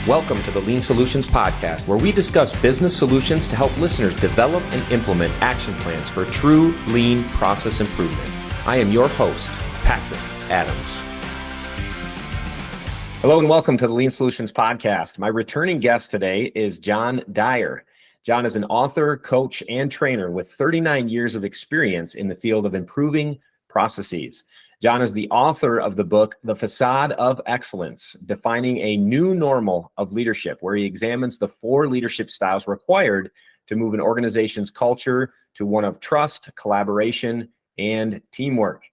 Welcome to the Lean Solutions Podcast, where we discuss business solutions to help listeners develop and implement action plans for true lean process improvement. I am your host, Patrick Adams. Hello and welcome to the Lean Solutions Podcast. My returning guest today is John Dyer. John is an author, coach, and trainer with 39 years of experience in the field of improving processes. John is the author of the book, The Facade of Excellence, Defining a New Normal of Leadership, where he examines the 4 leadership styles required to move an organization's culture to one of trust, collaboration, and teamwork.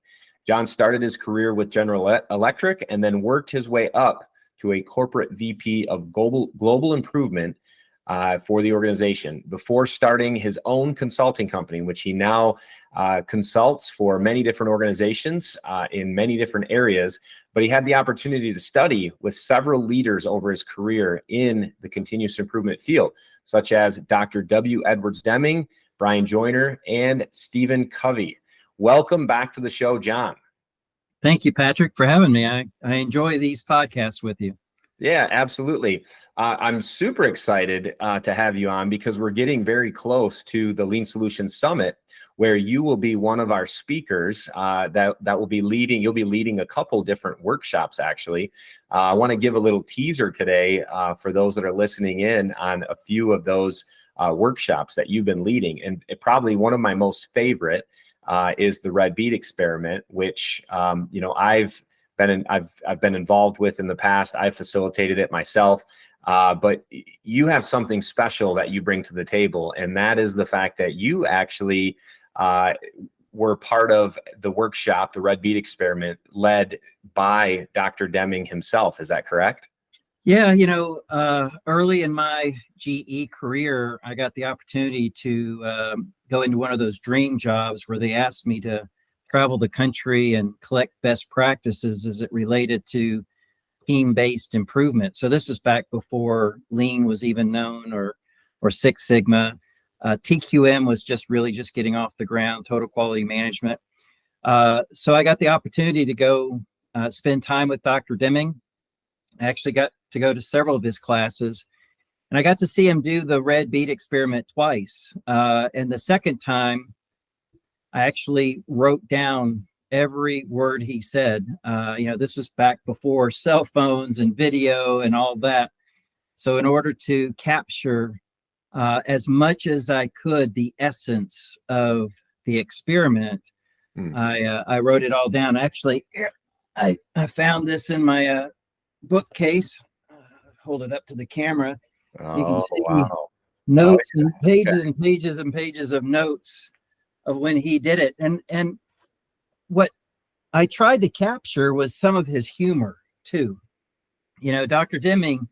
John started his career with General Electric and then worked his way up to a corporate VP of global improvement for the organization before starting his own consulting company, which he now consults for many different organizations in many different areas. But he had the opportunity to study with several leaders over his career in the continuous improvement field, such as Dr. W. Edwards Deming, Brian Joyner, and Stephen Covey. Welcome back to the show, John. Thank you, Patrick, for having me. I enjoy these podcasts with you. Yeah, absolutely. I'm super excited to have you on because we're getting very close to the Lean Solutions Summit, where you will be one of our speakers that will be leading. You'll be leading a couple different workshops, actually. I want to give a little teaser today for those that are listening in on a few of those workshops that you've been leading. And probably one of my most favorite is the Red Bead Experiment, which I've been involved with in the past. I've facilitated it myself. But you have something special that you bring to the table, and that is the fact that you actually were part of the workshop, the Red Bead Experiment, led by Dr. Deming himself. Is that correct? Yeah, early in my GE career, I got the opportunity to go into one of those dream jobs where they asked me to travel the country and collect best practices as it related to team-based improvement. So this is back before Lean was even known, or Six Sigma. TQM was just getting off the ground, total quality management. So I got the opportunity to go spend time with Dr. Deming. I actually got to go to several of his classes, and I got to see him do the Red Bead Experiment twice. And the second time, I actually wrote down every word he said. This was back before cell phones and video and all that. So in order to capture as much as I could the essence of the experiment, I wrote it all down. Actually, I found this in my bookcase. Hold it up to the camera. You can see notes and pages and pages and pages of notes of when he did it. And what I tried to capture was some of his humor too. Dr. Deming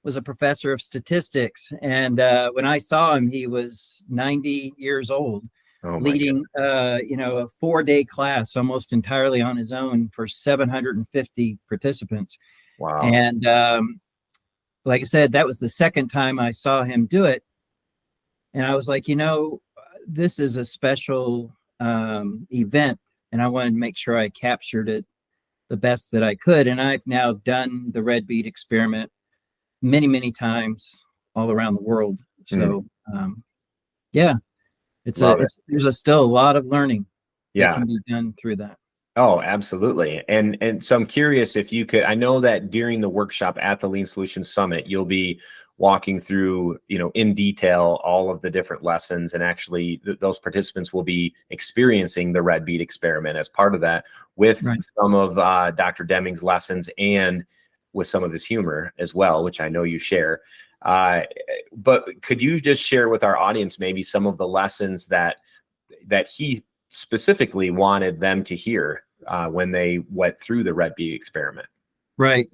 was a professor of statistics, and when I saw him, he was 90 years old, leading a 4-day class almost entirely on his own for 750 participants. Wow. And like I said, that was the second time I saw him do it. And I was like, this is a special event, and I wanted to make sure I captured it the best that I could. And I've now done the Red Bead Experiment many, many times all around the world. So, there's still a lot of learning that can be done through that. Oh, absolutely. And so I'm curious if you could, I know that during the workshop at the Lean Solutions Summit, you'll be walking through, in detail, all of the different lessons, and actually those participants will be experiencing the Red Bead Experiment as part of that with some of Dr. Deming's lessons and with some of his humor as well, which I know you share. But could you just share with our audience maybe some of the lessons that he specifically wanted them to hear when they went through the Red Bead Experiment? Right.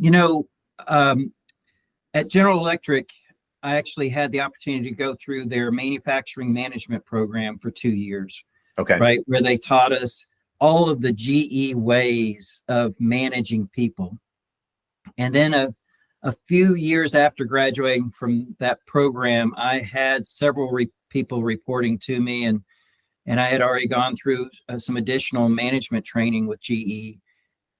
At General Electric, I actually had the opportunity to go through their manufacturing management program for 2 years. Okay. Right. Where they taught us all of the GE ways of managing people. And then a few years after graduating from that program, I had several people reporting to me, and I had already gone through some additional management training with GE.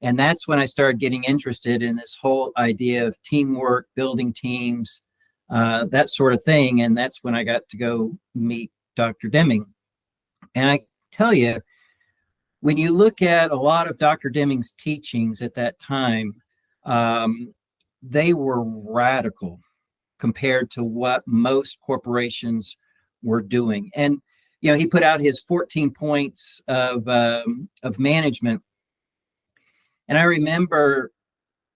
And that's when I started getting interested in this whole idea of teamwork, building teams, that sort of thing. And that's when I got to go meet Dr. Deming. And I tell you, when you look at a lot of Dr. Deming's teachings at that time, they were radical compared to what most corporations were doing. And he put out his 14 points of management. And I remember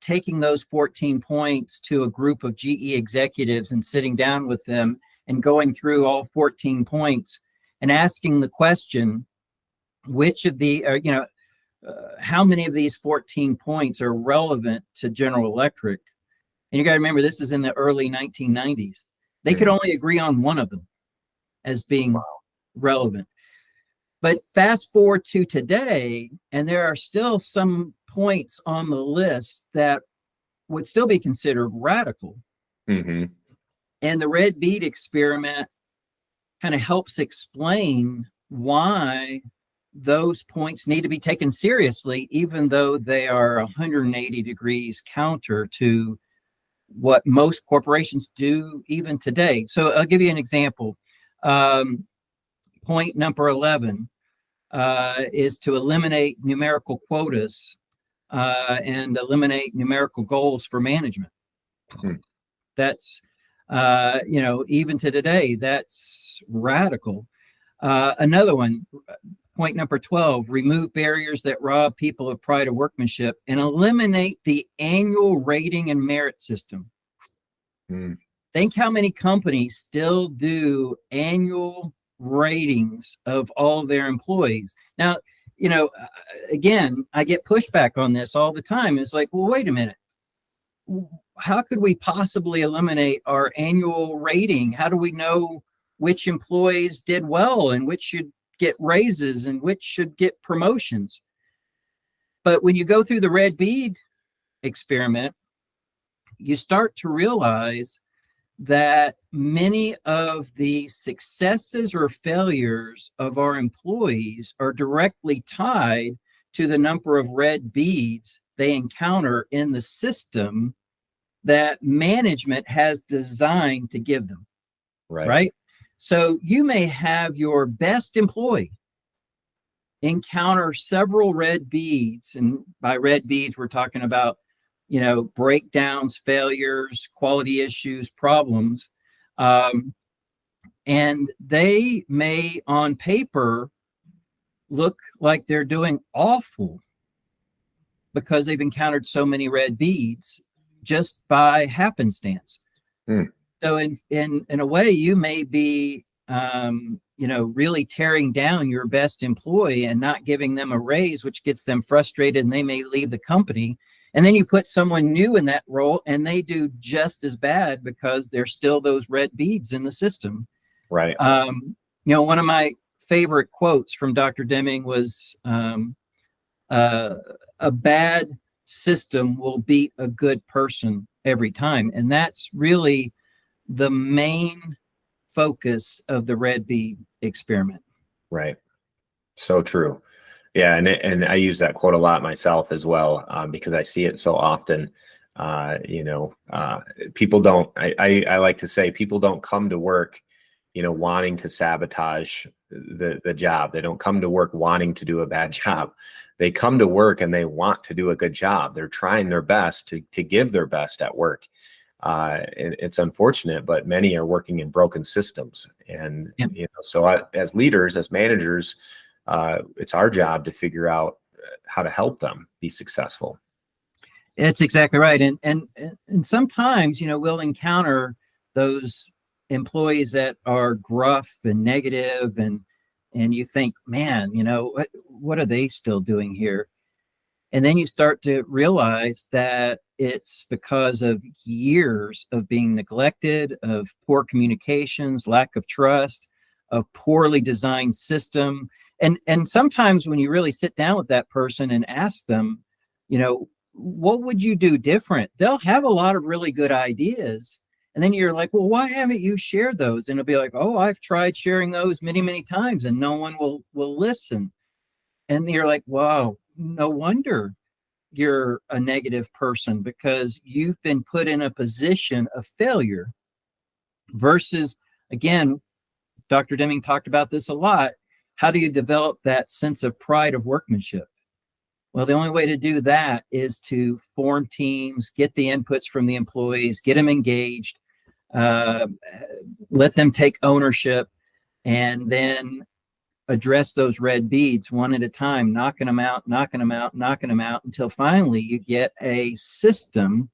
taking those 14 points to a group of GE executives and sitting down with them and going through all 14 points and asking the question, which of the, how many of these 14 points are relevant to General Electric? And you got to remember, this is in the early 1990s. They could only agree on one of them as being relevant. But fast forward to today, and there are still some points on the list that would still be considered radical. Mm-hmm. And the red bead experiment kind of helps explain why those points need to be taken seriously, even though they are 180 degrees counter to what most corporations do even today. So I'll give you an example. Point number 11 is to eliminate numerical quotas and eliminate numerical goals for management. That's, even to today, that's radical. Another one, point number 12, remove barriers that rob people of pride of workmanship and eliminate the annual rating and merit system. Think how many companies still do annual ratings of all their employees. Now, again, I get pushback on this all the time. It's like, well, wait a minute. How could we possibly eliminate our annual rating? How do we know which employees did well and which should get raises and which should get promotions? But when you go through the red bead experiment, you start to realize that many of the successes or failures of our employees are directly tied to the number of red beads they encounter in the system that management has designed to give them. Right? So you may have your best employee encounter several red beads, and by red beads, we're talking about breakdowns, failures, quality issues, problems. And they may, on paper, look like they're doing awful because they've encountered so many red beads just by happenstance. So in a way, you may be, really tearing down your best employee and not giving them a raise, which gets them frustrated and they may leave the company. And then you put someone new in that role and they do just as bad because there's still those red beads in the system. Right. One of my favorite quotes from Dr. Deming was, a bad system will beat a good person every time. And that's really the main focus of the red bead experiment. Right. So true. Yeah, and I use that quote a lot myself as well, because I see it so often. People don't. I like to say people don't come to work, wanting to sabotage the job. They don't come to work wanting to do a bad job. They come to work and they want to do a good job. They're trying their best to give their best at work. And it's unfortunate, but many are working in broken systems. And so as leaders, as managers, it's our job to figure out how to help them be successful. It's exactly right. And sometimes, we'll encounter those employees that are gruff and negative, and you think, man, what are they still doing here? And then you start to realize that it's because of years of being neglected, of poor communications, lack of trust, a poorly designed system. And sometimes when you really sit down with that person and ask them, what would you do different? They'll have a lot of really good ideas. And then you're like, well, why haven't you shared those? And it'll be like, oh, I've tried sharing those many, many times and no one will listen. And you're like, wow, no wonder. you're a negative person because you've been put in a position of failure versus, again, Dr. Deming talked about this a lot. How do you develop that sense of pride of workmanship? Well, the only way to do that is to form teams, get the inputs from the employees, get them engaged, let them take ownership, and then address those red beads one at a time, knocking them out, knocking them out, knocking them out, until finally you get a system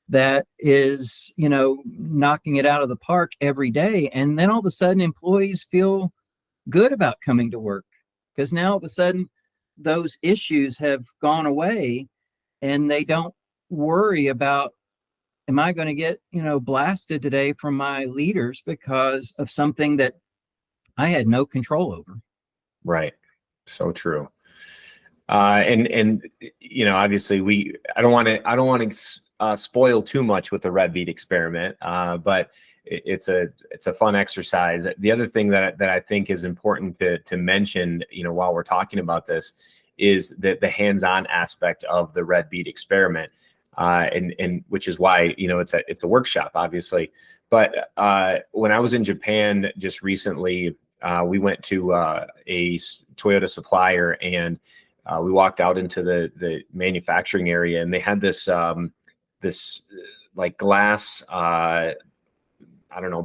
that is, knocking it out of the park every day. And then all of a sudden employees feel good about coming to work because now all of a sudden those issues have gone away and they don't worry about, am I going to get, blasted today from my leaders because of something that I had no control over. Right. So true. And obviously I don't want to spoil too much with the red bead experiment, but it's a fun exercise. The other thing that I think is important to mention, while we're talking about this, is that the hands-on aspect of the red bead experiment, and which is why it's a workshop, obviously. But when I was in Japan just recently, we went to a Toyota supplier, and we walked out into the manufacturing area, and they had this like glass,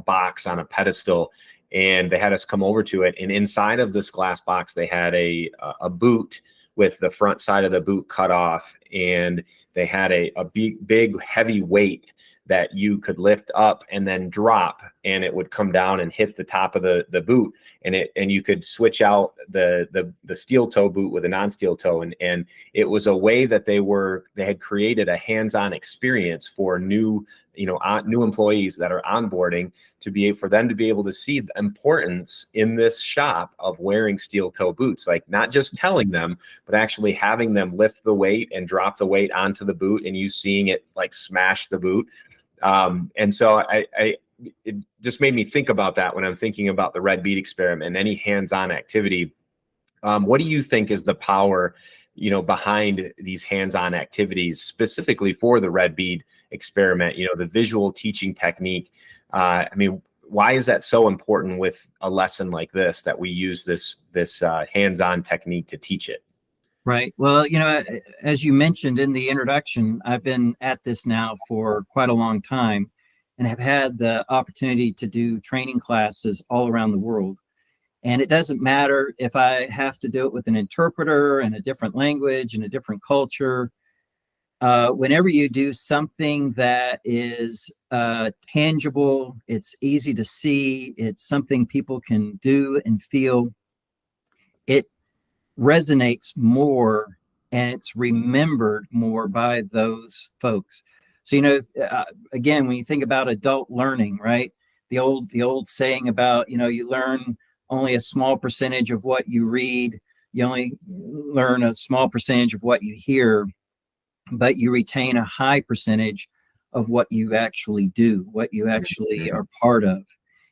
box on a pedestal, and they had us come over to it. And inside of this glass box, they had a boot with the front side of the boot cut off, and they had a big heavy weight that you could lift up and then drop, and it would come down and hit the top of the boot, and you could switch out the steel toe boot with a non-steel toe, and it was a way that they had created a hands-on experience for new employees that are onboarding for them to be able to see the importance in this shop of wearing steel toe boots, like not just telling them, but actually having them lift the weight and drop the weight onto the boot, and you seeing it like smash the boot. And so it just made me think about that when I'm thinking about the red bead experiment and any hands-on activity. What do you think is the power, behind these hands-on activities, specifically for the red bead experiment, the visual teaching technique? Why is that so important with a lesson like this, that we use this hands-on technique to teach it? Right. Well, as you mentioned in the introduction, I've been at this now for quite a long time and have had the opportunity to do training classes all around the world. And it doesn't matter if I have to do it with an interpreter and a different language and a different culture. Whenever you do something that is tangible, it's easy to see, it's something people can do and feel, it resonates more and it's remembered more by those folks. So, again, when you think about adult learning, right? The old saying about, you learn only a small percentage of what you read, you only learn a small percentage of what you hear, but you retain a high percentage of what you actually do, what you actually are part of.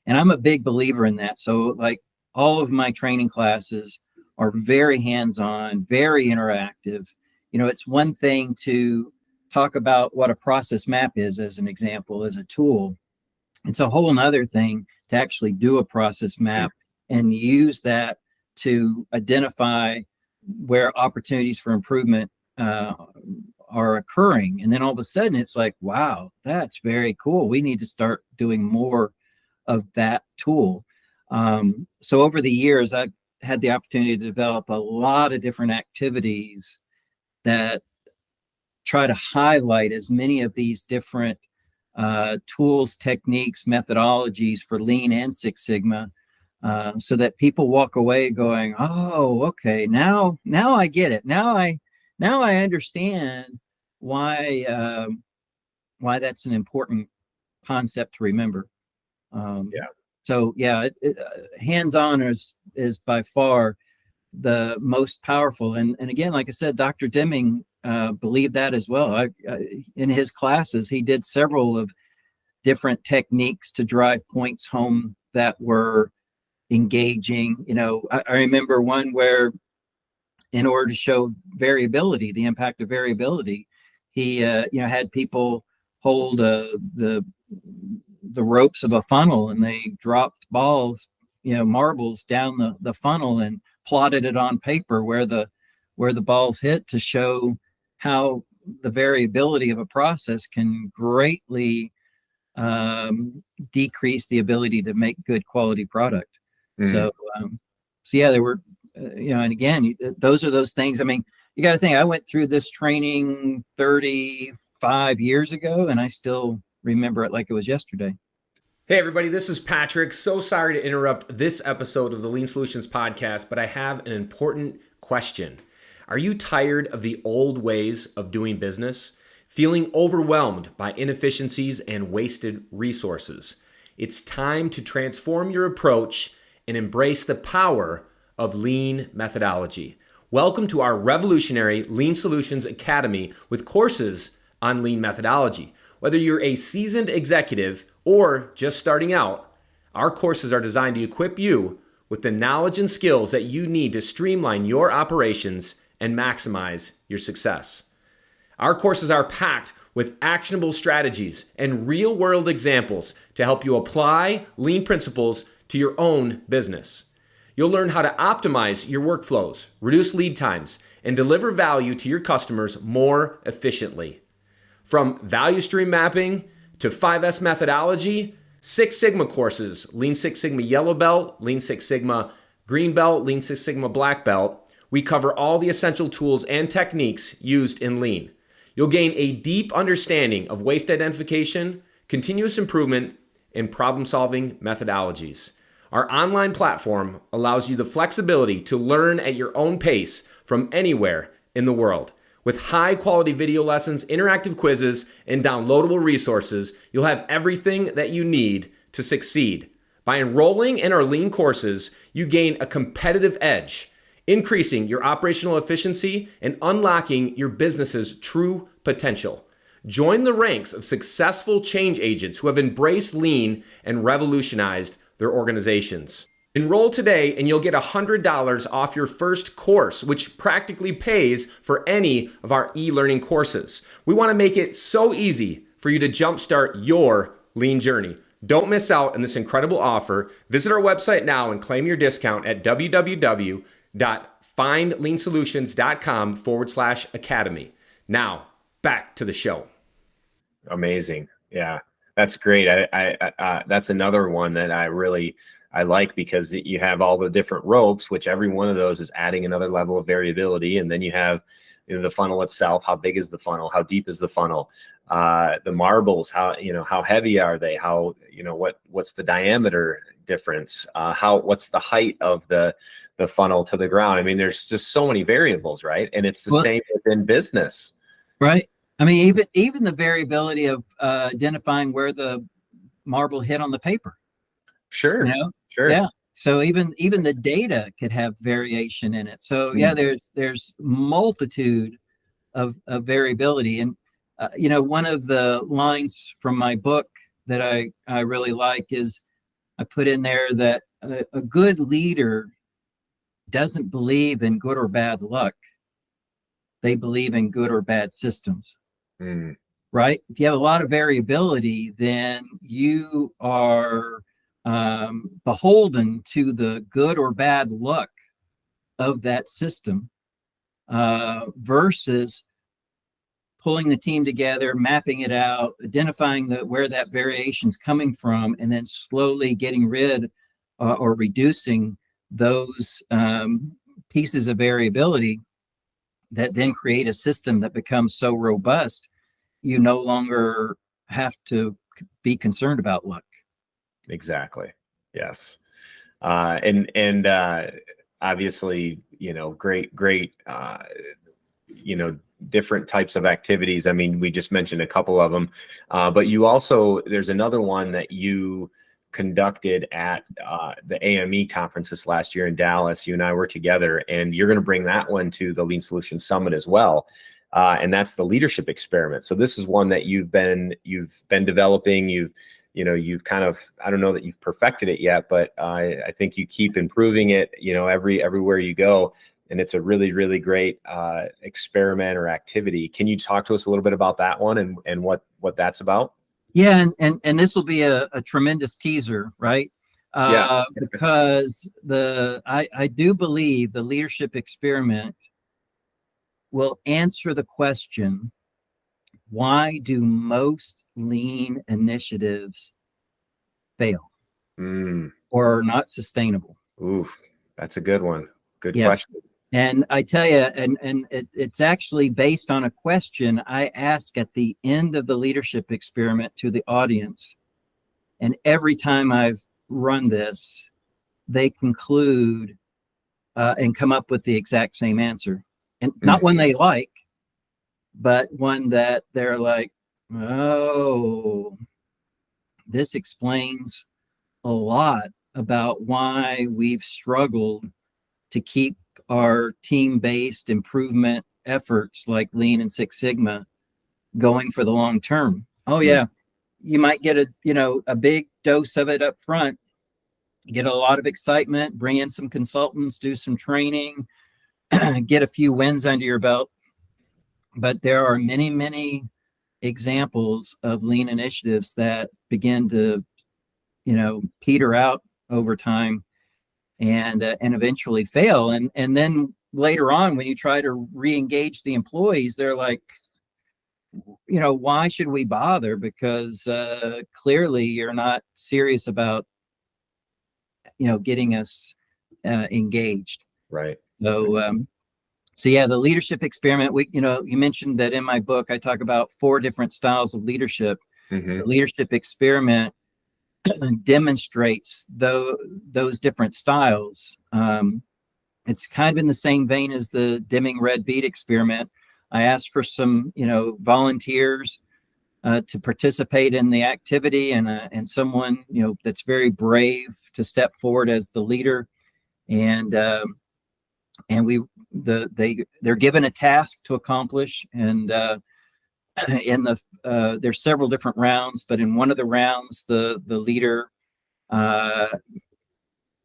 And I'm a big believer in that. So like all of my training classes are very hands-on, very interactive. It's one thing to talk about what a process map is, as an example, as a tool. It's a whole nother thing to actually do a process map and use that to identify where opportunities for improvement are occurring. And then all of a sudden it's like, wow, that's very cool. We need to start doing more of that tool. So over the years, I've had the opportunity to develop a lot of different activities that try to highlight as many of these different tools, techniques, methodologies for Lean and Six Sigma, so that people walk away going, oh, okay, now I get it. Now I understand why that's an important concept to remember. So yeah, hands-on is by far the most powerful. And again, like I said, Dr. Deming believed that as well. In his classes, he did several of different techniques to drive points home that were engaging. I remember one where in order to show variability, the impact of variability. He had people hold the ropes of a funnel, and they dropped balls, marbles down the funnel, and plotted it on paper where the balls hit, to show how the variability of a process can greatly decrease the ability to make good quality product. So yeah, there were, and again, those are those things. I mean, you got to think, I went through this training 35 years ago, and I still remember it like it was yesterday. Hey everybody, this is Patrick. So sorry to interrupt this episode of the Lean Solutions Podcast, but I have an important question. Are you tired of the old ways of doing business? Feeling overwhelmed by inefficiencies and wasted resources? It's time to transform your approach and embrace the power of lean methodology. Welcome to our revolutionary Lean Solutions Academy with courses on lean methodology. Whether you're a seasoned executive or just starting out, our courses are designed to equip you with the knowledge and skills that you need to streamline your operations and maximize your success. Our courses are packed with actionable strategies and real-world examples to help you apply lean principles to your own business. You'll learn how to optimize your workflows, reduce lead times, and deliver value to your customers more efficiently. From value stream mapping to 5S methodology, Six Sigma courses, Lean Six Sigma Yellow Belt, Lean Six Sigma Green Belt, Lean Six Sigma Black Belt, we cover all the essential tools and techniques used in Lean. You'll gain a deep understanding of waste identification, continuous improvement, and problem-solving methodologies. Our online platform allows you the flexibility to learn at your own pace from anywhere in the world. With high-quality video lessons, interactive quizzes, and downloadable resources, you'll have everything that you need to succeed. By enrolling in our Lean courses, you gain a competitive edge, increasing your operational efficiency and unlocking your business's true potential. Join the ranks of successful change agents who have embraced Lean and revolutionized their organizations. Enroll today and you'll get $100 off your first course, which practically pays for any of our e-learning courses. We want to make it so easy for you to jumpstart your Lean journey. Don't miss out on this incredible offer. Visit our website now and claim your discount at www.findleansolutions.com/academy. Now, back to the show. Amazing. Yeah, that's great. I that's another one that I like, because you have all the different ropes, which every one of those is adding another level of variability. And then you have the funnel itself. How big is the funnel? How deep is the funnel? The marbles, how heavy are they? How, what's the diameter difference? What's the height of the funnel to the ground? I mean, there's just so many variables, right? And it's the same within business. Right. I mean, even the variability of identifying where the marble hit on the paper. Sure. Sure. Yeah. So even the data could have variation in it. So yeah, there's multitude of variability. And one of the lines from my book that I really like is, I put in there that a good leader doesn't believe in good or bad luck. They believe in good or bad systems. Right? If you have a lot of variability, then you are beholden to the good or bad luck of that system, versus pulling the team together, mapping it out, identifying where that variation is coming from, and then slowly getting rid or reducing those pieces of variability that then create a system that becomes so robust, you no longer have to be concerned about luck. Exactly. Yes. And obviously, great, different types of activities. I mean, we just mentioned a couple of them, but there's another one that you conducted at the AME conference this last year in Dallas. You and I were together, and you're going to bring that one to the Lean Solutions Summit as well. And that's the leadership experiment. So this is one that you've been developing. You've kind of, I don't know that you've perfected it yet, but I think you keep improving it, everywhere you go. and it's a really, really great experiment or activity. Can you talk to us a little bit about that one and what that's about? Yeah, and this will be a tremendous teaser, right? Yeah. Because I do believe the leadership experiment will answer the question, why do most lean initiatives fail or are not sustainable? Oof, that's a good one. Good Yeah. question. And I tell you, it's actually based on a question I ask at the end of the leadership experiment to the audience. And every time I've run this, they conclude and come up with the exact same answer. And not one they like, but one that they're like, oh, this explains a lot about why we've struggled to keep our team-based improvement efforts like Lean and Six Sigma going for the long term. Oh yeah, you might get a big dose of it up front, get a lot of excitement, bring in some consultants, do some training, get a few wins under your belt. But there are many, many examples of lean initiatives that begin to, peter out over time and eventually fail. And then later on, when you try to re-engage the employees, they're like, why should we bother? Because clearly you're not serious about, getting us engaged. Right. So yeah, the leadership experiment, you mentioned that in my book, I talk about 4 different styles of leadership. The leadership experiment demonstrates those different styles. It's kind of in the same vein as the Deming Red Bead Experiment. I asked for some, volunteers to participate in the activity, and someone, that's very brave to step forward as the leader. And they're given a task to accomplish, and there's several different rounds, but in one of the rounds, the leader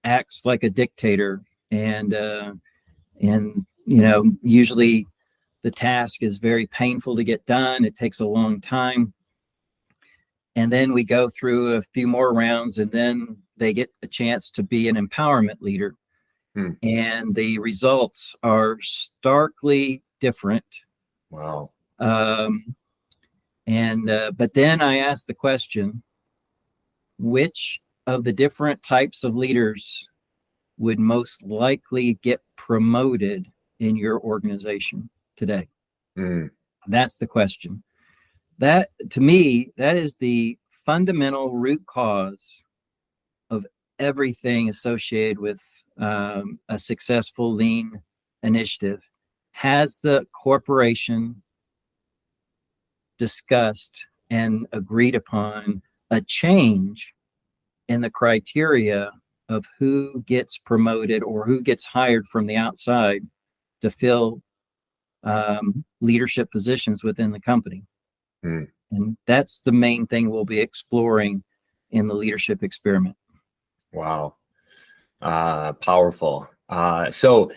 acts like a dictator, and usually the task is very painful to get done. It takes a long time. And then we go through a few more rounds, and then they get a chance to be an empowerment leader. And the results are starkly different. Wow. But then I asked the question, which of the different types of leaders would most likely get promoted in your organization today? That's the question. That, to me, that is the fundamental root cause of everything associated with a successful lean initiative. Has the corporation discussed and agreed upon a change in the criteria of who gets promoted or who gets hired from the outside to fill leadership positions within the company? And that's the main thing we'll be exploring in the leadership experiment. Wow. Powerful. So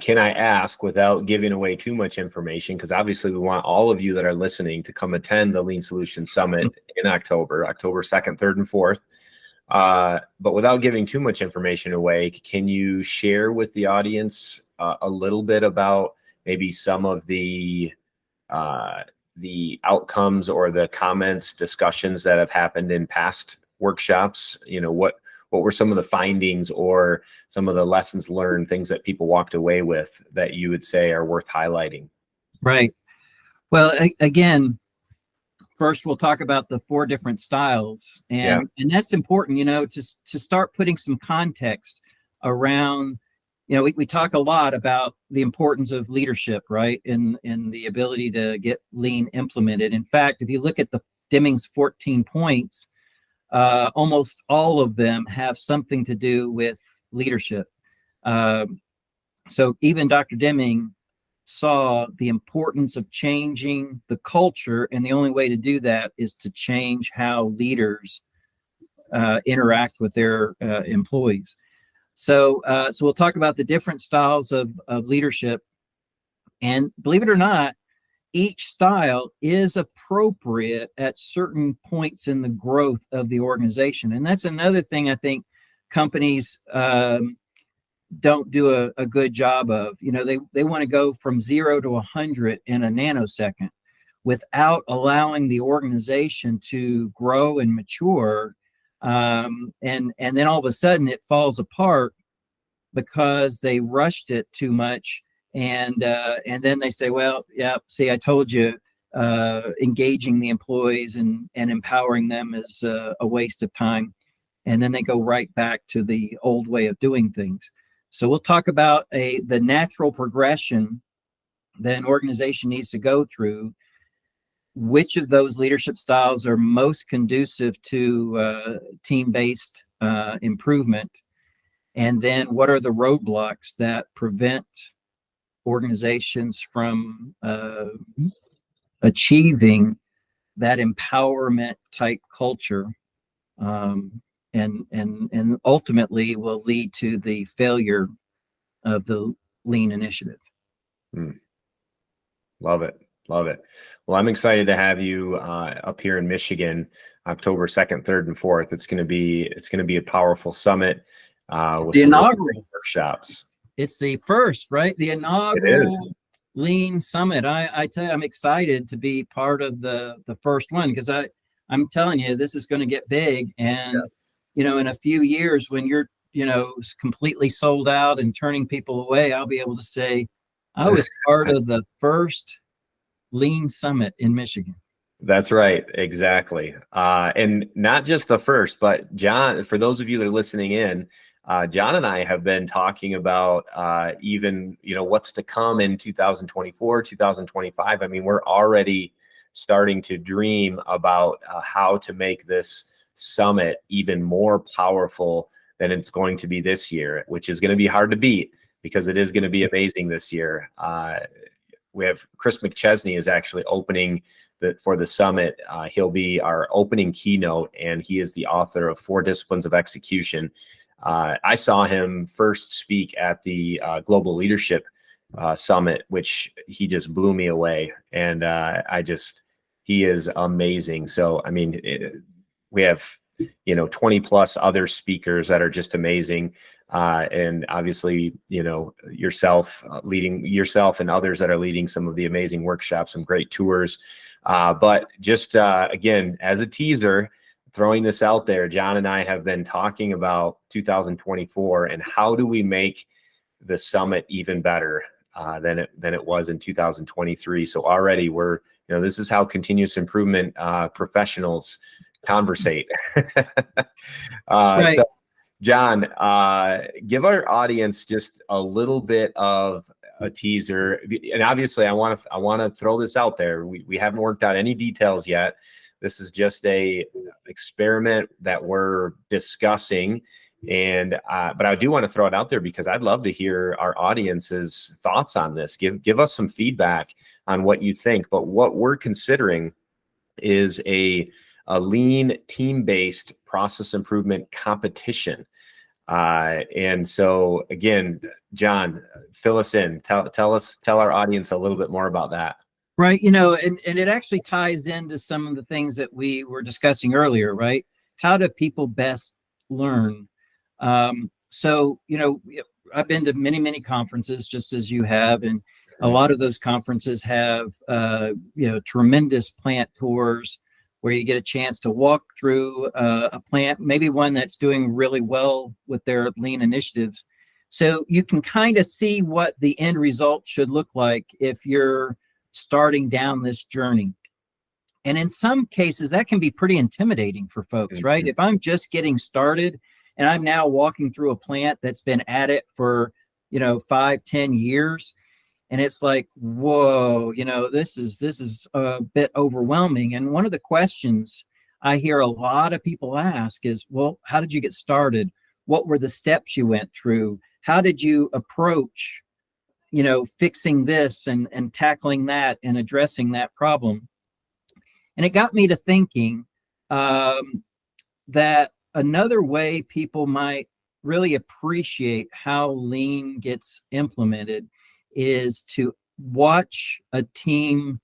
can I ask, without giving away too much information, because obviously we want all of you that are listening to come attend the Lean Solutions Summit in October 2nd, 3rd, and 4th. But without giving too much information away, can you share with the audience a little bit about maybe some of the outcomes or the comments, discussions that have happened in past workshops? What were some of the findings or some of the lessons learned, things that people walked away with that you would say are worth highlighting? Right. Well, again, first we'll talk about the 4 different styles, and that's important, to start putting some context around. We talk a lot about the importance of leadership, right, in the ability to get lean implemented. In fact, if you look at the Deming's 14 points, almost all of them have something to do with leadership. So even Dr. Deming saw the importance of changing the culture, and the only way to do that is to change how leaders interact with their employees. So we'll talk about the different styles of leadership. And believe it or not, each style is appropriate at certain points in the growth of the organization. And that's another thing I think companies don't do a good job of. They want to go from 0 to 100 in a nanosecond without allowing the organization to grow and mature. And then all of a sudden it falls apart because they rushed it too much. And then they say, well, yeah, see, I told you, engaging the employees and empowering them is a waste of time. And then they go right back to the old way of doing things. So we'll talk about the natural progression that an organization needs to go through. Which of those leadership styles are most conducive to team-based improvement? And then what are the roadblocks that prevent organizations from achieving that empowerment type culture, and ultimately will lead to the failure of the lean initiative. Love it. Love it. Well, I'm excited to have you up here in Michigan, October 2nd, 3rd, and 4th. It's going to be a powerful summit with the some inaugural workshops. It's the first, right? The inaugural Lean Summit. I tell you, I'm excited to be part of the first one, because I'm telling you, this is going to get big. And, in a few years when you're, completely sold out and turning people away, I'll be able to say, I was part of the first Lean Summit in Michigan. That's right. Exactly. And not just the first, but John, for those of you that are listening in, John and I have been talking about even, what's to come in 2024, 2025. I mean, we're already starting to dream about how to make this summit even more powerful than it's going to be this year, which is going to be hard to beat because it is going to be amazing this year. We have Chris McChesney is actually opening for the summit. He'll be our opening keynote, and he is the author of 4 Disciplines of Execution. I saw him first speak at the Global Leadership Summit, which he just blew me away. And he is amazing. So, I mean, we have, 20 plus other speakers that are just amazing. And obviously, yourself and others that are leading some of the amazing workshops, some great tours. But just, again, as a teaser, throwing this out there, John and I have been talking about 2024 and how do we make the summit even better than it was in 2023. So already we're, this is how continuous improvement professionals conversate. Right. So John, give our audience just a little bit of a teaser. And obviously I want to throw this out there. We haven't worked out any details yet. This is just a experiment that we're discussing. And, but I do want to throw it out there because I'd love to hear our audience's thoughts on this. Give us some feedback on what you think. But what we're considering is a lean team-based process improvement competition. And so again, John, fill us in, tell our audience a little bit more about that. Right. And it actually ties into some of the things that we were discussing earlier, right? How do people best learn? So, I've been to many, many conferences, just as you have, and a lot of those conferences have, tremendous plant tours where you get a chance to walk through a plant, maybe one that's doing really well with their lean initiatives. So you can kind of see what the end result should look like if you're starting down this journey. And in some cases, that can be pretty intimidating for folks, right? If I'm just getting started and I'm now walking through a plant that's been at it for, 5-10 years, and it's like, whoa, this is a bit overwhelming. And one of the questions I hear a lot of people ask is, well, how did you get started? What were the steps you went through? How did you approach fixing this and tackling that and addressing that problem? And it got me to thinking that another way people might really appreciate how lean gets implemented is to watch a team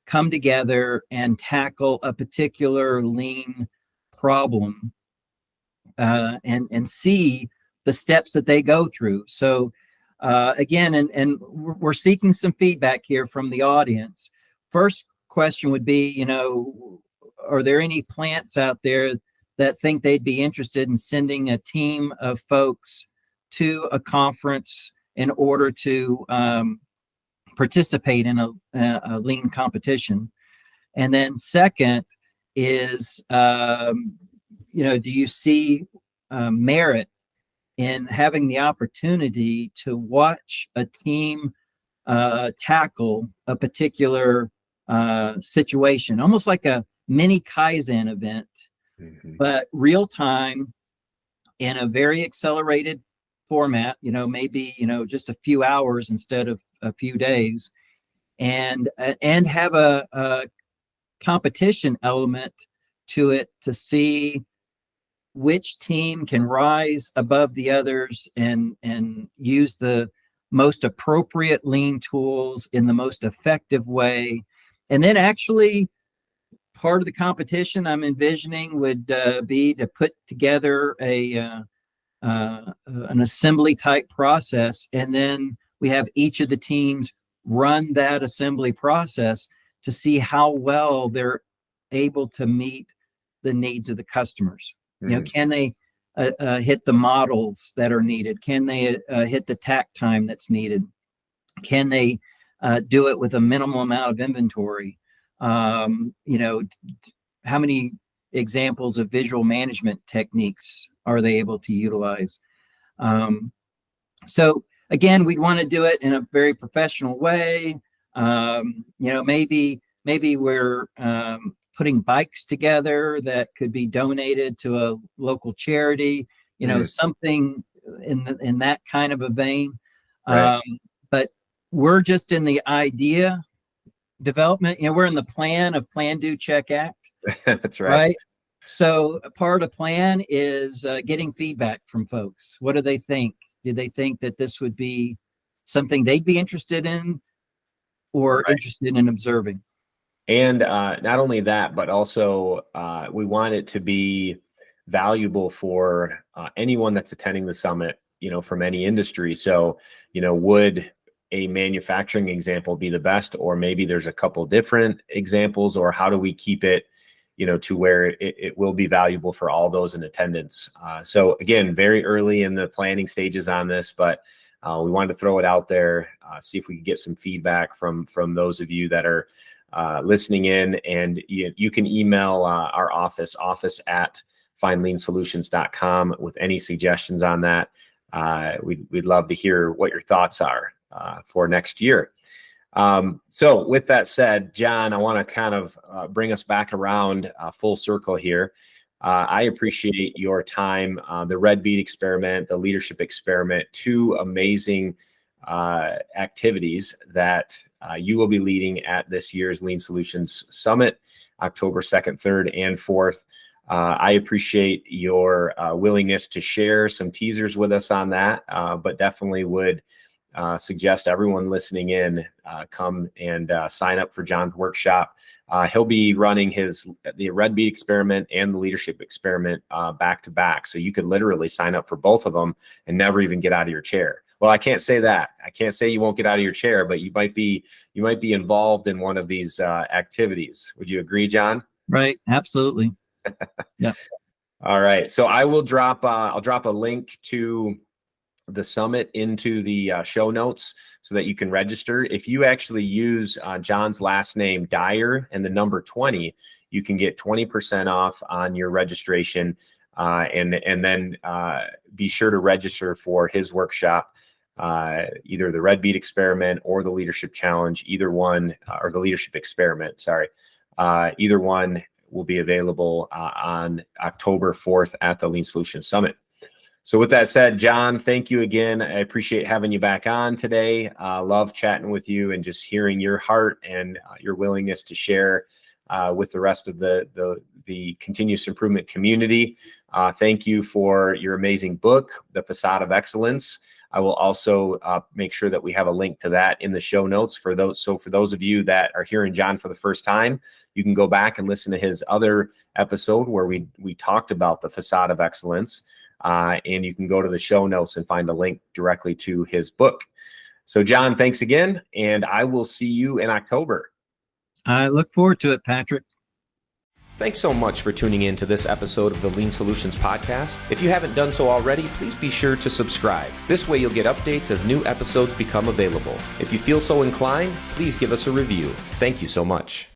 come together and tackle a particular lean problem, and see the steps that they go through. So again, and we're seeking some feedback here from the audience. First question would be, are there any plants out there that think they'd be interested in sending a team of folks to a conference in order to participate in a lean competition? And then second is, do you see merit in having the opportunity to watch a team tackle a particular situation, almost like a mini Kaizen event, but real time in a very accelerated format, maybe, just a few hours instead of a few days, and have a competition element to it to see which team can rise above the others and use the most appropriate lean tools in the most effective way. And then actually part of the competition I'm envisioning would be to put together an assembly type process, and then we have each of the teams run that assembly process to see how well they're able to meet the needs of the customers. Can they hit the models that are needed? Can they hit the tack time that's needed? Can they do it with a minimal amount of inventory? How many examples of visual management techniques are they able to utilize? So again, we'd want to do it in a very professional way. Maybe we're putting bikes together that could be donated to a local charity, something in that kind of a vein. Right. But we're just in the idea development. We're in the plan, do, check, act. That's right. Right. So a part of plan is getting feedback from folks. What do they think? Do they think that this would be something they'd be interested in or interested in observing? And not only that, but also we want it to be valuable for anyone that's attending the summit, from any industry. So, would a manufacturing example be the best, or maybe there's a couple different examples, or how do we keep it, to where it will be valuable for all those in attendance? So again, very early in the planning stages on this, but we wanted to throw it out there, see if we could get some feedback from those of you that are listening in. And you can email our office at findleansolutions.com with any suggestions on that. We'd love to hear what your thoughts are for next year. So with that said, John, I want to kind of bring us back around full circle here. I appreciate your time. The Red Bead Experiment, the Leadership Experiment, two amazing activities that you will be leading at this year's Lean Solutions Summit, October 2nd, 3rd, and 4th. I appreciate your willingness to share some teasers with us on that, but definitely would suggest everyone listening in come and sign up for John's workshop. He'll be running the Red Bead Experiment and the Leadership Experiment back to back. So you could literally sign up for both of them and never even get out of your chair. Well, I can't say that. I can't say you won't get out of your chair, but you might be involved in one of these activities. Would you agree, John? Right. Absolutely. Yeah. All right. So I will I'll drop a link to the summit into the show notes so that you can register. If you actually use John's last name, Dyer, and the number 20, you can get 20% off on your registration. And then be sure to register for his workshop, either the Red Bead Experiment or the Leadership Challenge, either one, or the Leadership Experiment, sorry. Either one will be available on October 4th at the Lean Solutions Summit. So with that said, John, thank you again. I appreciate having you back on today. Love chatting with you and just hearing your heart and your willingness to share with the rest of the continuous improvement community. Thank you for your amazing book, The Facade of Excellence. I will also make sure that we have a link to that in the show notes for those. So for those of you that are hearing John for the first time, you can go back and listen to his other episode where we talked about the Facade of Excellence, and you can go to the show notes and find a link directly to his book. So John, thanks again, and I will see you in October. I look forward to it, Patrick. Thanks so much for tuning in to this episode of the Lean Solutions Podcast. If you haven't done so already, please be sure to subscribe. This way you'll get updates as new episodes become available. If you feel so inclined, please give us a review. Thank you so much.